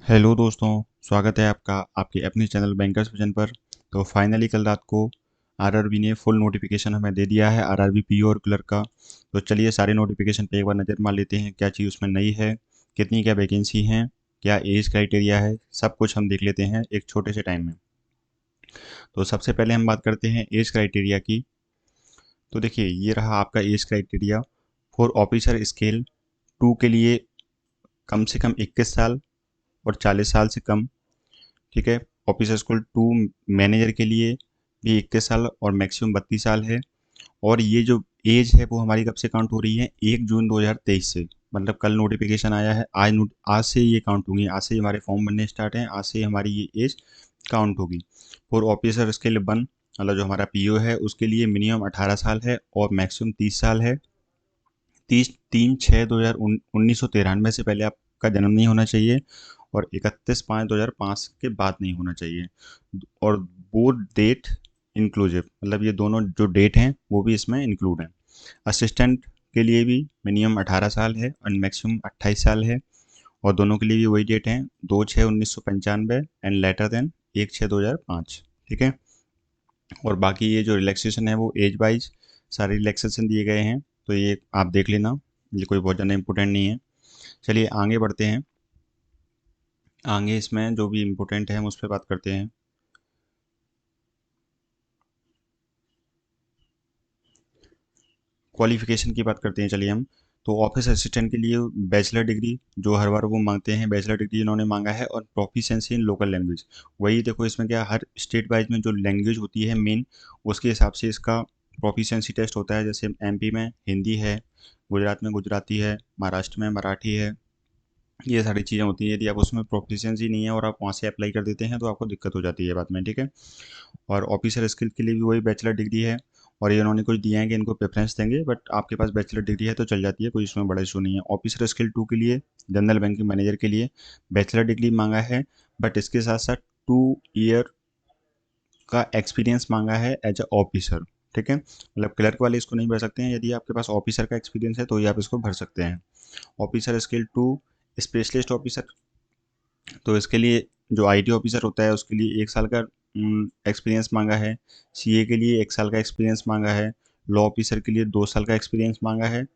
Hello दोस्तों, स्वागत है आपका आपके अपने चैनल बैंकर्स विजन पर। तो फाइनली कल रात को आरआरबी ने फुल नोटिफिकेशन हमें दे दिया है, आरआरबी पीओ और क्लर्क का। तो चलिए सारे नोटिफिकेशन पे एक बार नज़र मार लेते हैं, क्या चीज़ उसमें नई है, कितनी क्या वैकेंसी हैं, क्या एज क्राइटेरिया है, सब कुछ हम देख लेते हैं एक छोटे से टाइम में। तो सबसे पहले हम बात करते हैं एज क्राइटेरिया की। तो देखिए ये रहा आपका age criteria for officer scale 2 के लिए कम से कम 21 साल और 40 साल से कम। ठीक है। ऑफिसर स्कूल 2 मैनेजर के लिए भी 21 साल और मैक्सिमम 32 साल है। और ये जो एज है वो हमारी कब से काउंट हो रही है, 1 जून 2023 से। मतलब कल नोटिफिकेशन आया है, आज से ये काउंट होंगी, आज से ही हमारे फॉर्म बनने स्टार्ट हैं, आज से ही हमारी ये एज काउंट होगी। फॉर ऑफिसर स्केल 1 मतलब जो हमारा पीओ है उसके लिए मिनिमम 18 साल है और मैक्सिमम 30 साल है। 3/6/2019 से पहले आपका जन्म नहीं होना चाहिए और 31/5/2005 के बाद नहीं होना चाहिए। और बोथ डेट इंक्लूसिव मतलब ये दोनों जो डेट हैं वो भी इसमें इंक्लूड हैं। असिस्टेंट के लिए भी मिनिमम 18 साल है और मैक्सिमम 28 साल है। और दोनों के लिए भी वही डेट हैं, 2/6/1995 एंड लेटर देन 1/6/2005। ठीक है। और बाकी ये जो रिलैक्सेशन है वो एज वाइज सारे रिलैक्सेशन दिए गए हैं, तो ये आप देख लेना, ये कोई बहुत ज़्यादा इंपॉर्टेंट नहीं है। चलिए आगे बढ़ते हैं। आगे इसमें जो भी इम्पोर्टेंट है हम उस पर बात करते हैं। क्वालिफिकेशन की बात करते हैं चलिए हम। तो ऑफिस असिस्टेंट के लिए बैचलर डिग्री जो हर बार वो मांगते हैं, बैचलर डिग्री इन्होंने मांगा है और प्रोफिशिएंसी इन लोकल लैंग्वेज। वही देखो इसमें क्या, हर स्टेट वाइज में जो लैंग्वेज होती है मेन, उसके हिसाब से इसका प्रोफिशिएंसी टेस्ट होता है। जैसे एमपी में हिंदी है, गुजरात में गुजराती है, महाराष्ट्र में मराठी है, ये सारी चीज़ें होती हैं। यदि आप उसमें प्रोफिशिएंसी नहीं है और आप वहाँ से अप्लाई कर देते हैं तो आपको दिक्कत हो जाती है बाद में। ठीक है। और ऑफिसर स्किल के लिए भी वही बैचलर डिग्री है। और ये उन्होंने कुछ दिया है कि इनको प्रेफरेंस देंगे, बट आपके पास बैचलर डिग्री है तो चल जाती है, कोई इसमें बड़ा इशू नहीं है। ऑफिसर स्किल 2 के लिए जनरल बैंकिंग मैनेजर के लिए बैचलर डिग्री मांगा है, बट इसके साथ साथ 2 ईयर का एक्सपीरियंस मांगा है एज अ ऑफिसर। ठीक है। मतलब क्लर्क वाले इसको नहीं भर सकते हैं, यदि आपके पास ऑफिसर का एक्सपीरियंस है तो ही आप इसको भर सकते हैं। ऑफिसर स्किल 2 स्पेशलिस्ट ऑफिसर, तो इसके लिए जो आईटी ऑफिसर होता है उसके लिए 1 साल का एक्सपीरियंस मांगा है। सीए के लिए 1 साल का एक्सपीरियंस मांगा है। लॉ ऑफिसर के लिए 2 साल का एक्सपीरियंस मांगा है।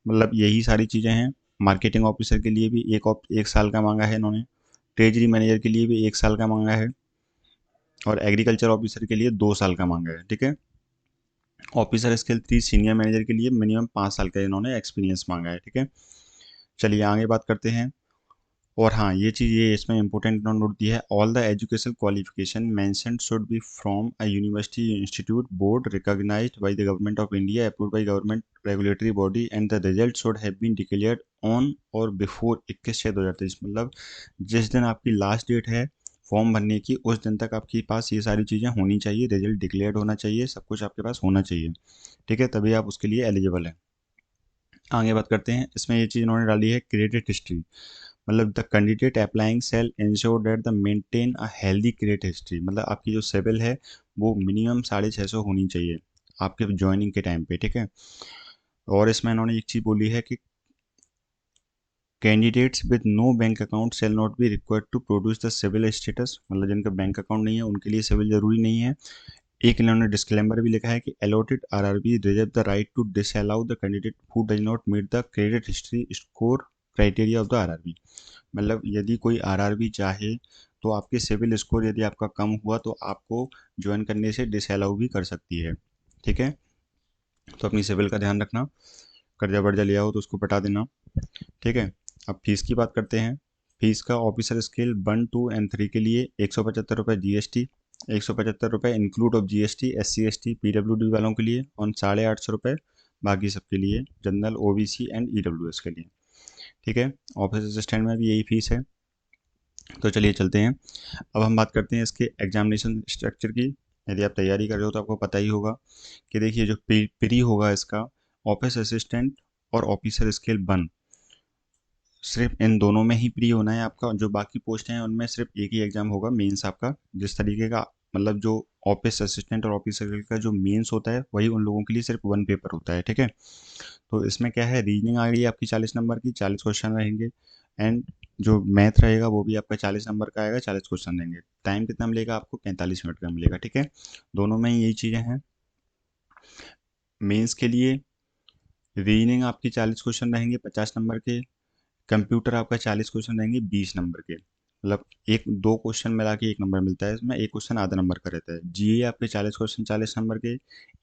मतलब यही सारी चीज़ें हैं। मार्केटिंग ऑफिसर के लिए भी एक साल का मांगा है इन्होंने। ट्रेजरी मैनेजर के लिए भी 1 साल का मांगा है। और एग्रीकल्चर ऑफिसर के लिए 2 साल का मांगा है। ठीक है। ऑफिसर स्किल 3 सीनियर मैनेजर के लिए मिनिमम 5 साल का इन्होंने एक्सपीरियंस मांगा है। ठीक है। चलिए आगे बात करते हैं। और हाँ, ये चीज़ ये इसमें इंपॉर्टेंट नोट दी है, all the educational qualification mentioned should be from a university institute board recognised by the government of India, approved by government regulatory body and the result should have been declared on or before 21/6/2023। मतलब जिस दिन आपकी last date है form भरने की, उस दिन तक आपके पास ये सारी चीज़ें होनी चाहिए, रिजल्ट डिक्लेयर्ड होना चाहिए, सब कुछ आपके पास होना चाहिए। ठीक है, तभी आप उसके लिए एलिजिबल हैं। आगे बात करते हैं। इसमें ये चीज़ इन्होंने डाली है क्रेडिट हिस्ट्री। मतलब the candidate applying shall ensure that the maintain a healthy credit history. मतलब आपकी जो सिबिल है वो मिनिमम 650 होनी चाहिए आपके ज्वाइनिंग के टाइम पे। ठीक है। और इसमें इन्होंने एक चीज़ बोली है कि candidates with no bank account shall not be required to produce the CIBIL status. मतलब जिनका बैंक अकाउंट नहीं है उनके लिए सिविल जरूरी नहीं है। एक इन्होंने डिस्क्लेमर भी लिखा है कि allotted RRB reserve the right to disallow the candidate who does not meet the credit history score criteria of the RRB. मतलब यदि कोई आरआरबी चाहे तो आपके सिविल स्कोर यदि आपका कम हुआ तो आपको ज्वाइन करने से डिसअलाउ भी कर सकती है। ठीक है। तो अपनी सिविल का ध्यान रखना, कर्जा वर्जा लिया हो तो उसको पटा देना। ठीक है। अब फीस की बात करते हैं। फीस का ऑफिसर स्केल 1 2 एंड 3 के लिए 175 रुपये जीएसटी, 175 रुपये include of GST SC ST PWD वालों के लिए, और 850 रुपये बाकी सबके लिए, जनरल OBC एंड EWS के लिए। ठीक है। ऑफिस असिस्टेंट में भी यही फीस है। तो चलिए चलते हैं। अब हम बात करते हैं इसके एग्जामिनेशन स्ट्रक्चर की। यदि आप तैयारी कर रहे हो तो आपको पता ही होगा कि देखिए जो प्री होगा इसका, ऑफिस असिस्टेंट और ऑफिसर स्केल 1, सिर्फ इन दोनों में ही प्री होना है आपका। जो बाकी पोस्ट हैं उनमें सिर्फ एक ही एग्जाम होगा, मेंस आपका। जिस तरीके का मतलब जो ऑफिस असिस्टेंट और ऑफिसर का जो मेंस होता है वही उन लोगों के लिए सिर्फ 1 पेपर होता है। ठीक है। तो इसमें क्या है, रीजनिंग आ गई आपकी 40 नंबर की, 40 क्वेश्चन रहेंगे। एंड जो मैथ रहेगा वो भी आपका 40 नंबर का आएगा, 40 क्वेश्चन देंगे। टाइम कितना मिलेगा आपको? 45 मिनट का मिलेगा, ठीक है। दोनों में यही चीज़ें हैं। मेंस के लिए रीजनिंग आपकी 40 क्वेश्चन रहेंगे 50 नंबर के, कंप्यूटर आपका 40 क्वेश्चन रहेंगे 20 नंबर के, मतलब एक दो क्वेश्चन मिला के 1 नंबर मिलता है इसमें, एक क्वेश्चन आधा नंबर का रहता है। जीए आपके 40 क्वेश्चन 40 नंबर के।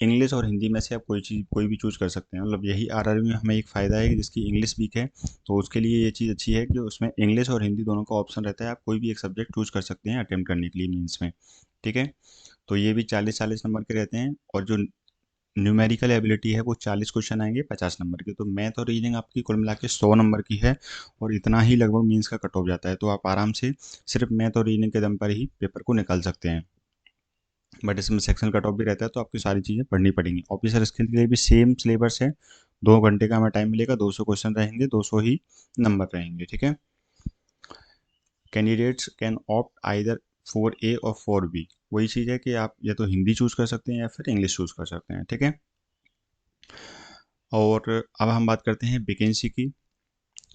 इंग्लिश और हिंदी में से आप कोई चीज़ कोई भी चूज कर सकते हैं, मतलब यही आरआरबी में हमें एक फ़ायदा है कि जिसकी इंग्लिश वीक है तो उसके लिए ये चीज़ अच्छी है कि उसमें इंग्लिश और हिंदी दोनों का ऑप्शन रहता है, आप कोई भी एक सब्जेक्ट चूज कर सकते हैं अटेम्प्ट करने के लिए मीन्स में, ठीक है। तो ये भी 40-40 नंबर के रहते हैं, और जो न्यूमेरिकल एबिलिटी है वो 40 क्वेश्चन आएंगे 50 नंबर के। तो मैथ और रीजनिंग आपकी कुल मिला के 100 नंबर की है, और इतना ही लगभग मीन्स का कट ऑफ जाता है, तो आप आराम से सिर्फ मैथ और रीजनिंग के दम पर ही पेपर को निकाल सकते हैं। बट इसमें सेक्शन कट ऑफ भी रहता है, तो आपकी सारी चीज़ें पढ़नी पड़ेंगी। ऑफिसर स्किल के लिए भी सेम सिलेबस है, 2 घंटे का हमें टाइम मिलेगा, 200 क्वेश्चन रहेंगे, 200 ही नंबर रहेंगे, ठीक है। Candidates can opt either 4A और 4B। वही चीज़ है कि आप या तो हिंदी चूज कर सकते हैं या फिर इंग्लिश चूज कर सकते हैं, ठीक है। और अब हम बात करते हैं वैकेंसी की।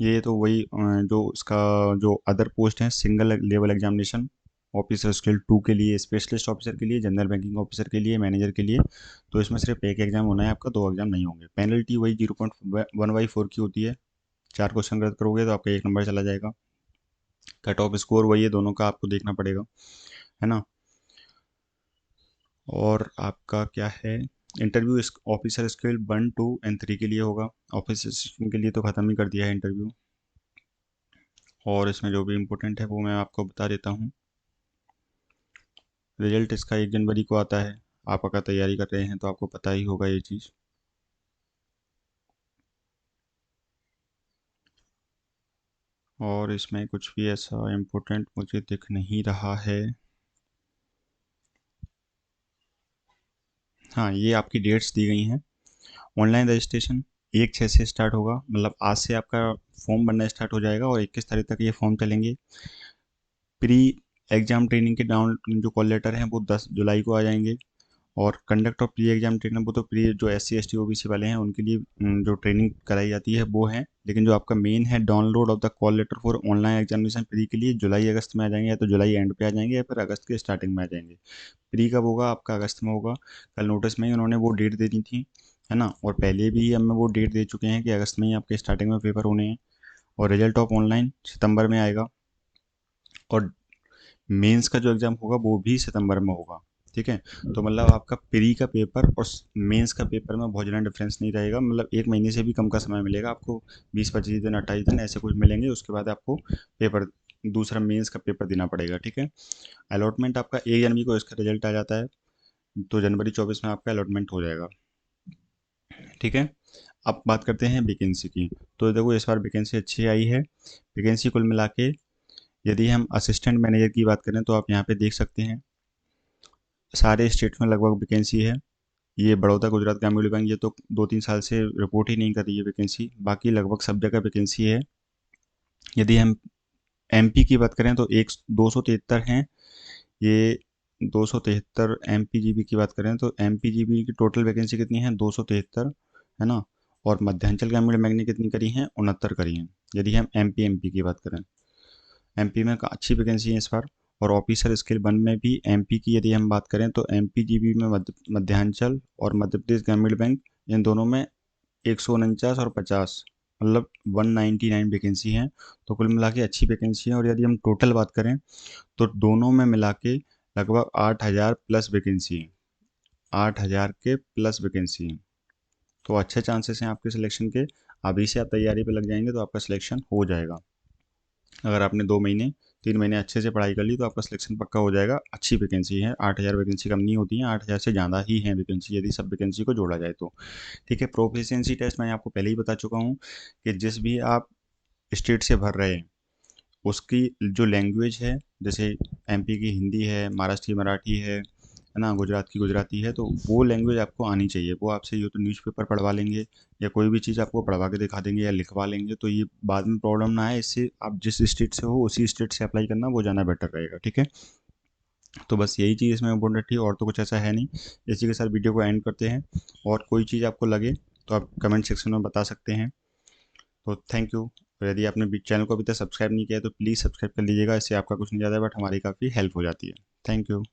ये तो वही जो उसका जो अदर पोस्ट है, single level examination officer skill 2 के लिए, स्पेशलिस्ट ऑफिसर के लिए, जनरल बैंकिंग ऑफिसर के लिए, मैनेजर के लिए। तो इसमें सिर्फ एक एग्जाम होना है आपका, 2 एग्जाम नहीं होंगे। पेनल्टी वही 0.1/4 की होती है, 4 क्वेश्चन रद्द करोगे तो आपका 1 नंबर चला जाएगा। कट ऑफ स्कोर वही है, दोनों का आपको देखना पड़ेगा, है ना। और आपका क्या है, इंटरव्यू ऑफिसर स्किल 1, 2 एंड 3 के लिए होगा। ऑफिसर असिस्टेंट के लिए तो ख़त्म ही कर दिया है इंटरव्यू, और इसमें जो भी इम्पोर्टेंट है वो मैं आपको बता देता हूँ। रिजल्ट इसका 1 जनवरी को आता है। आप अगर तैयारी कर रहे हैं तो आपको पता ही होगा ये चीज़। और इसमें कुछ भी ऐसा इम्पोर्टेंट मुझे दिख नहीं रहा है। हाँ, ये आपकी डेट्स दी गई हैं। ऑनलाइन रजिस्ट्रेशन 1/6 से स्टार्ट होगा, मतलब आज से आपका फॉर्म बनना स्टार्ट हो जाएगा और 21 तारीख तक ये फॉर्म चलेंगे। प्री एग्ज़ाम ट्रेनिंग के डाउन जो कॉल लेटर हैं वो 10 जुलाई को आ जाएंगे। और conduct of pre exam training वो तो प्री जो SC ST OBC वाले हैं उनके लिए जो ट्रेनिंग कराई जाती है वो है। लेकिन जो आपका मेन है download of the call letter for online examination pre के लिए जुलाई अगस्त में आ जाएंगे, या तो जुलाई एंड पे आ जाएंगे या फिर अगस्त के स्टार्टिंग में आ जाएंगे। प्री कब होगा आपका? अगस्त में होगा। कल नोटिस में ही उन्होंने वो डेट दे दी थी, है ना। और पहले भी हमें वो डेट दे चुके हैं कि अगस्त में ही आपके स्टार्टिंग में पेपर होने हैं। और रिजल्ट ऑफ ऑनलाइन सितंबर में आएगा, और मेंस का जो एग्ज़ाम होगा वो भी सितंबर में होगा, ठीक है। तो मतलब आपका प्री का पेपर और मेंस का पेपर में बहुत ज़्यादा डिफरेंस नहीं रहेगा, मतलब 1 महीने से भी कम का समय मिलेगा आपको। 20-25 दिन 28 दिन ऐसे कुछ मिलेंगे, उसके बाद आपको पेपर दूसरा मेंस का पेपर देना पड़ेगा, ठीक है। अलॉटमेंट आपका 1 जनवरी को इसका रिजल्ट आ जाता है, तो जनवरी 24 में आपका अलॉटमेंट हो जाएगा, ठीक है। अब बात करते हैं वैकेंसी की। तो देखो इस बार वैकेंसी अच्छी आई है। वैकेंसी कुल मिला के यदि हम असिस्टेंट मैनेजर की बात करें तो आप यहाँ पे देख सकते हैं सारे स्टेट्स में लगभग वैकेंसी है। ये बड़ौदा, गुजरात ग्रामीण बैंक ये तो 2-3 साल से रिपोर्ट ही नहीं कर रही है वैकेंसी, बाकी लगभग सब जगह वैकेंसी है। यदि हम MP की बात करें तो 273 हैं। ये 273 MPGB की बात करें तो MPGB की टोटल वैकेंसी कितनी है? 273, है ना। और मध्यांचल ग्रामीण बैंक ने कितनी करी हैं? 69 करी हैं, यदि हम MP की बात करें। MP में अच्छी वैकेंसी है इस बार। और ऑफिसर स्किल 1 में भी MP की यदि हम बात करें तो MPGB में मध्यांचल और मध्य प्रदेश ग्रामीण बैंक, इन दोनों में 149 और 50, मतलब 199 वैकेंसी हैं। तो कुल मिला के अच्छी वैकेंसी है। और यदि हम टोटल बात करें तो दोनों में मिला के लगभग 8,000 प्लस वैकेंसी है, 8,000 के प्लस वैकेंसी है। तो अच्छे चांसेस हैं आपके सिलेक्शन के। अभी से आप तैयारी पे लग जाएंगे तो आपका सिलेक्शन हो जाएगा। अगर आपने 2 महीने 3 महीने अच्छे से पढ़ाई कर ली तो आपका सिलेक्शन पक्का हो जाएगा। अच्छी वैकेंसी है, 8,000 वैकेंसी कम नहीं होती है, 8,000 से ज़्यादा ही है वैकेंसी यदि सब वैकेंसी को जोड़ा जाए तो, ठीक है। प्रोफिशिएंसी टेस्ट मैं आपको पहले ही बता चुका हूँ कि जिस भी आप स्टेट से भर रहे हैं उसकी जो लैंग्वेज है, जैसे MP की हिंदी है, महाराष्ट्र की मराठी है ना, गुजरात की गुजराती है, तो वो लैंग्वेज आपको आनी चाहिए। वो आपसे ये तो न्यूज़पेपर पढ़वा लेंगे या कोई भी चीज़ आपको पढ़वा के दिखा देंगे या लिखवा लेंगे, तो ये बाद में प्रॉब्लम ना आए। इससे आप जिस स्टेट से हो उसी स्टेट से अप्लाई करना वो ज़्यादा बेटर रहेगा, ठीक है। तो बस यही चीज़ इसमें इम्पोर्टेंट थी, और तो कुछ ऐसा है नहीं। इसी के साथ वीडियो को एंड करते हैं। और कोई चीज़ आपको लगे तो आप कमेंट सेक्शन में बता सकते हैं। तो थैंक यू। तो यदि आपने चैनल को अभी तक सब्सक्राइब नहीं किया है तो प्लीज़ सब्सक्राइब कर लीजिएगा, इससे आपका कुछ नहीं जाता है बट हमारी काफ़ी हेल्प हो जाती है। Thank you.